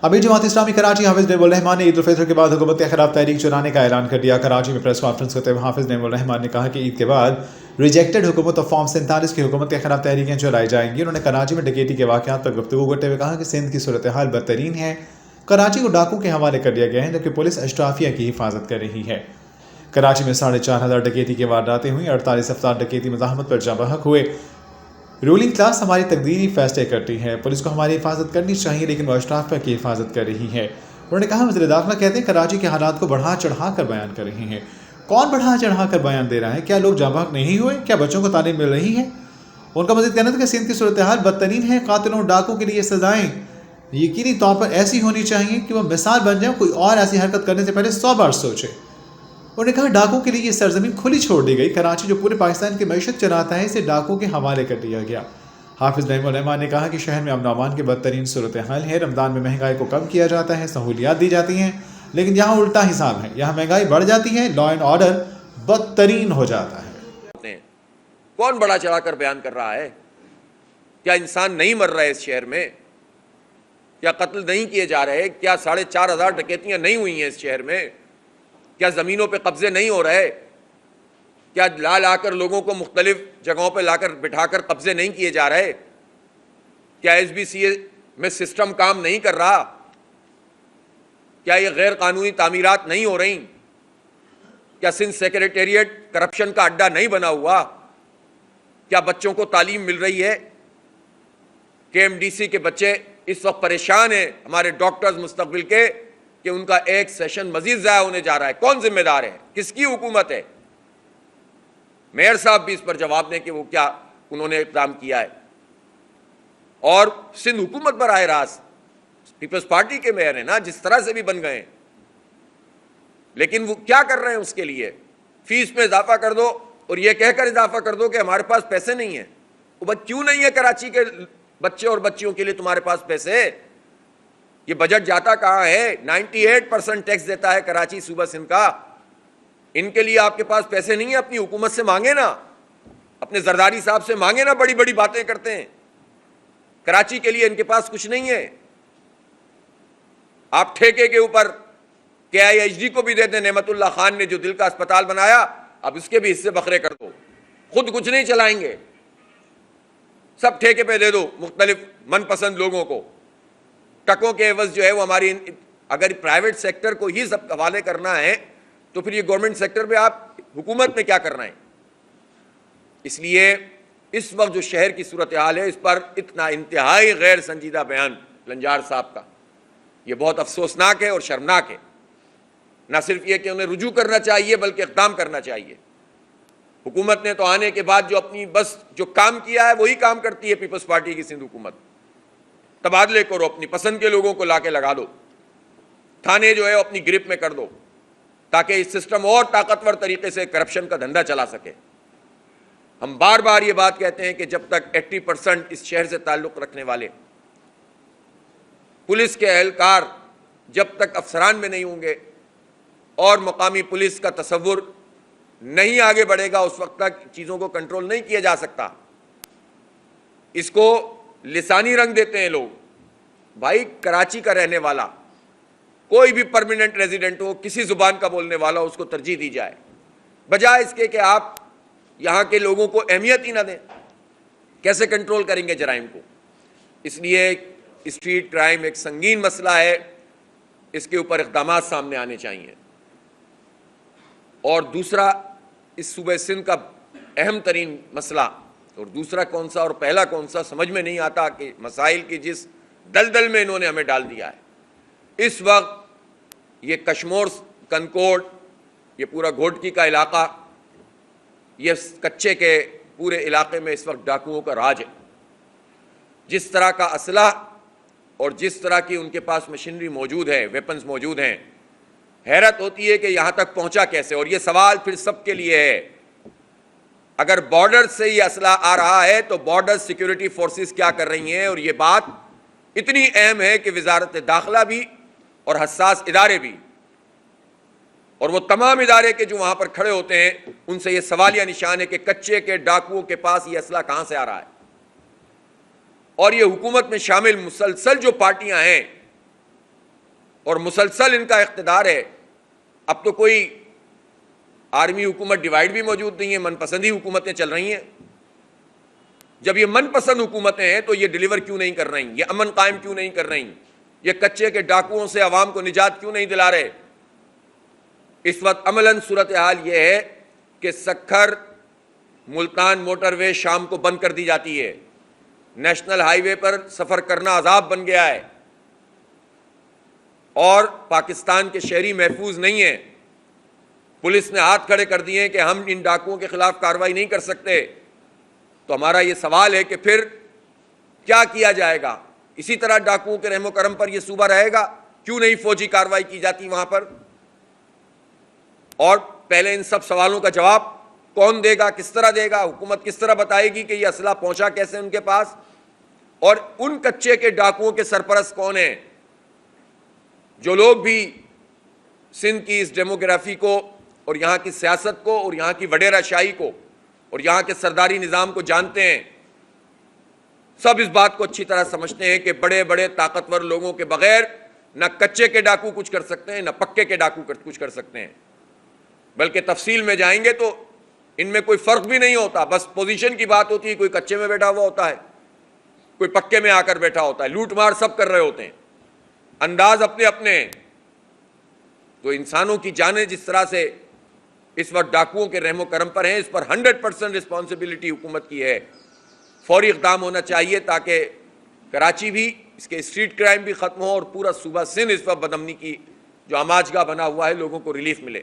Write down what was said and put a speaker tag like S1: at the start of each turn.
S1: امیر جماعت اسلامی کراچی حافظ نعیم الرحمان نے عید الفطر کے بعد حکومت کے خلاف تحریک چلانے کا اعلان کر دیا۔ کراچی میں پریس کانفرنس کرتے ہوئے حافظ نعیم الرحمان نے کہا کہ عید کے بعد ریجیکٹڈ حکومت اور فارم 47 کی حکومت کے خلاف تحریکیں چلائی جائیں گی۔ انہوں نے کراچی میں ڈکیتی کے واقعات پر گفتگو کرتے ہوئے کہا کہ سندھ کی صورتحال بدترین ہے، کراچی کو ڈاکو کے حوالے کر دیا گیا ہے جبکہ پولیس اشرافیہ کی حفاظت کر رہی ہے۔ کراچی میں 4,500 ڈکیتی کی وارداتیں ہوئیں، 48 افراد ڈکیتی مزاحمت پر جاں بحق ہوئے۔ رولنگ کلاس ہماری تقدیری فیصلے کرتی ہے، پولیس کو ہماری حفاظت کرنی چاہیے لیکن وہ اشرافیہ کی حفاظت کر رہی ہے۔ انہوں نے کہا وزیر داخلہ کہتے ہیں کراچی کے حالات کو بڑھا چڑھا کر بیان کر رہے ہیں۔ کون بڑھا چڑھا کر بیان دے رہا ہے؟ کیا لوگ جاں بحق نہیں ہوئے؟ کیا بچوں کو تعلیم مل رہی ہے؟ ان کا مزید کہنا تھا کہ سندھ کی صورتحال بدترین ہے، قاتلوں اور ڈاکوں کے لیے سزائیں یقینی طور پر ایسی ہونی چاہیے کہ وہ مثال بن جائیں، کوئی اور ایسی حرکت کرنے سے پہلے 100 بار سوچے۔ انہوں نے کہا ڈاکوں کے لیے یہ سرزمین کھلی چھوڑ دی گئی، کراچی جو پورے پاکستان کی معیشت چلاتا ہے اسے ڈاکوں کے حوالے کر دیا گیا۔ حافظ نعیم الرحمان نے کہا کہ شہر میں امن و امان کی بدترین صورتحال ہے، رمضان میں مہنگائی کو کم کیا جاتا ہے، سہولیات دی جاتی ہیں، لیکن یہاں الٹا حساب ہے، یہاں مہنگائی بڑھ جاتی ہے، لا اینڈ آرڈر بدترین ہو جاتا ہے۔
S2: کون بڑا چڑھا کر بیان کر رہا ہے؟ کیا انسان نہیں مر رہے اس شہر میں؟ کیا قتل نہیں کیے جا رہے؟ کیا 4,500 ڈکیتیاں نہیں ہوئی ہیں اس شہر میں؟ کیا زمینوں پہ قبضے نہیں ہو رہے؟ کیا لا کر لوگوں کو مختلف جگہوں پہ لا کر بٹھا کر قبضے نہیں کیے جا رہے؟ کیا ایس بی سی اے میں سسٹم کام نہیں کر رہا؟ کیا یہ غیر قانونی تعمیرات نہیں ہو رہی؟ کیا سندھ سیکریٹریٹ کرپشن کا اڈا نہیں بنا ہوا؟ کیا بچوں کو تعلیم مل رہی ہے؟ کے ایم ڈی سی کے بچے اس وقت پریشان ہیں، ہمارے ڈاکٹرز مستقبل کے، کہ ان کا ایک سیشن مزید ضائع ہونے جا رہا ہے۔ کون ذمہ دار ہے؟ کس کی حکومت ہے؟ میئر صاحب بھی اس پر جواب دیں کہ وہ کیا انہوں نے اقدام کیا ہے۔ اور سندھ حکومت براہ راست پیپلز پارٹی کے میئر ہیں نا، جس طرح سے بھی بن گئے ہیں، لیکن وہ کیا کر رہے ہیں اس کے لیے؟ فیس میں اضافہ کر دو اور یہ کہہ کر اضافہ کر دو کہ ہمارے پاس پیسے نہیں ہیں۔ وہ کیوں نہیں ہے کراچی کے بچے اور بچیوں کے لیے تمہارے پاس پیسے؟ یہ بجٹ جاتا کہاں ہے؟ 98% ٹیکس دیتا ہے کراچی صوبہ سندھ کا۔ ان کے لیے آپ کے پاس پیسے نہیں ہیں؟ اپنی حکومت سے مانگے نا، اپنے زرداری صاحب سے مانگے نا، بڑی بڑی باتیں کرتے ہیں۔ کراچی کے لیے ان کے پاس کچھ نہیں ہے۔ آپ ٹھیکے کے اوپر KIHD کو بھی دے دیں، نعمت اللہ خان نے جو دل کا اسپتال بنایا، اب اس کے بھی حصے بکھرے کر دو، خود کچھ نہیں چلائیں گے، سب ٹھیکے پہ دے دو مختلف من پسند لوگوں کو۔ ٹکوں کے عوض جو ہے وہ ہماری، اگر پرائیویٹ سیکٹر کو ہی سب حوالے کرنا ہے تو پھر یہ گورنمنٹ سیکٹر پہ آپ حکومت میں کیا کرنا ہے؟ اس لیے اس وقت جو شہر کی صورتحال ہے اس پر اتنا انتہائی غیر سنجیدہ بیان لنجار صاحب کا، یہ بہت افسوسناک ہے اور شرمناک ہے۔ نہ صرف یہ کہ انہیں رجوع کرنا چاہیے بلکہ اقدام کرنا چاہیے۔ حکومت نے تو آنے کے بعد جو اپنی بس جو کام کیا ہے وہی کام کرتی ہے پیپلز پارٹی کی سندھ حکومت۔ تبادلے کرو، اپنی پسند کے لوگوں کو لا کے لگا دو، تھانے جو ہے اپنی گرپ میں کر دو تاکہ اس سسٹم اور طاقتور طریقے سے کرپشن کا دھندا چلا سکے۔ ہم بار بار یہ بات کہتے ہیں کہ جب تک 80% اس شہر سے تعلق رکھنے والے پولیس کے اہلکار جب تک افسران میں نہیں ہوں گے اور مقامی پولیس کا تصور نہیں آگے بڑھے گا، اس وقت تک چیزوں کو کنٹرول نہیں کیا جا سکتا۔ اس کو لسانی رنگ دیتے ہیں لوگ۔ بھائی کراچی کا رہنے والا کوئی بھی پرماننٹ ریزیڈنٹ ہو، کسی زبان کا بولنے والا ہو، اس کو ترجیح دی جائے، بجائے اس کے کہ آپ یہاں کے لوگوں کو اہمیت ہی نہ دیں۔ کیسے کنٹرول کریں گے جرائم کو؟ اس لیے اسٹریٹ کرائم ایک سنگین مسئلہ ہے، اس کے اوپر اقدامات سامنے آنے چاہیے۔ اور دوسرا، اس صوبہ سندھ کا اہم ترین مسئلہ، اور دوسرا کون سا اور پہلا کون سا سمجھ میں نہیں آتا کہ مسائل کی جس دلدل میں انہوں نے ہمیں ڈال دیا ہے۔ اس وقت یہ کشمور، کنکوٹ، یہ پورا گھوٹکی کا علاقہ، یہ کچے کے پورے علاقے میں اس وقت ڈاکوؤں کا راج ہے۔ جس طرح کا اسلحہ اور جس طرح کی ان کے پاس مشینری موجود ہے، ویپنز موجود ہیں، حیرت ہوتی ہے کہ یہاں تک پہنچا کیسے۔ اور یہ سوال پھر سب کے لیے ہے، اگر بارڈر سے یہ اسلحہ آ رہا ہے تو بارڈر سیکیورٹی فورسز کیا کر رہی ہیں؟ اور یہ بات اتنی اہم ہے کہ وزارت داخلہ بھی اور حساس ادارے بھی اور وہ تمام ادارے کے جو وہاں پر کھڑے ہوتے ہیں ان سے یہ سوالیہ نشان ہے کہ کچے کے ڈاکوؤں کے پاس یہ اسلحہ کہاں سے آ رہا ہے۔ اور یہ حکومت میں شامل مسلسل جو پارٹیاں ہیں اور مسلسل ان کا اقتدار ہے. اب تو کوئی آرمی حکومت ڈیوائیڈ بھی موجود نہیں ہے, من پسندی حکومتیں چل رہی ہیں. جب یہ من پسند حکومتیں ہیں تو یہ ڈیلیور کیوں نہیں کر رہی, یہ امن قائم کیوں نہیں کر رہی, یہ کچے کے ڈاکوؤں سے عوام کو نجات کیوں نہیں دلا رہے؟ اس وقت عملاً صورتحال یہ ہے کہ سکھر ملتان موٹر وے شام کو بند کر دی جاتی ہے, نیشنل ہائی وے پر سفر کرنا عذاب بن گیا ہے, اور پاکستان کے شہری محفوظ نہیں ہیں. پولیس نے ہاتھ کھڑے کر دیے ہیں کہ ہم ان ڈاکوؤں کے خلاف کارروائی نہیں کر سکتے. تو ہمارا یہ سوال ہے کہ پھر کیا کیا جائے گا؟ اسی طرح ڈاکوؤں کے رحم و کرم پر یہ صوبہ رہے گا؟ کیوں نہیں فوجی کارروائی کی جاتی وہاں پر؟ اور پہلے ان سب سوالوں کا جواب کون دے گا, کس طرح دے گا؟ حکومت کس طرح بتائے گی کہ یہ اسلحہ پہنچا کیسے ان کے پاس؟ اور ان کچے کے ڈاکوؤں کے سرپرست کون ہیں؟ جو لوگ بھی سندھ کی اس ڈیموگرافی کو اور یہاں کی سیاست کو اور یہاں کی وڈیرہ شاہی کو اور یہاں کے سرداری نظام کو جانتے ہیں, سب اس بات کو اچھی طرح سمجھتے ہیں کہ بڑے بڑے طاقتور لوگوں کے بغیر نہ کچے کے ڈاکو کچھ کر سکتے ہیں, نہ پکے کے ڈاکو کچھ کر سکتے ہیں. بلکہ تفصیل میں جائیں گے تو ان میں کوئی فرق بھی نہیں ہوتا, بس پوزیشن کی بات ہوتی ہے. کوئی کچے میں بیٹھا ہوا ہوتا ہے, کوئی پکے میں آ کر بیٹھا ہوتا ہے, لوٹ مار سب کر رہے ہوتے ہیں, انداز اپنے اپنے ہیں. تو انسانوں کی جانیں جس طرح سے اس وقت ڈاکوؤں کے رحم و کرم پر ہیں, اس پر 100% رسپانسبلٹی حکومت کی ہے. فوری اقدام ہونا چاہیے تاکہ کراچی بھی, اس کے اسٹریٹ کرائم بھی ختم ہو اور پورا صوبہ سندھ اس وقت بدامنی کی جو آماج گاہ بنا ہوا ہے لوگوں کو ریلیف ملے.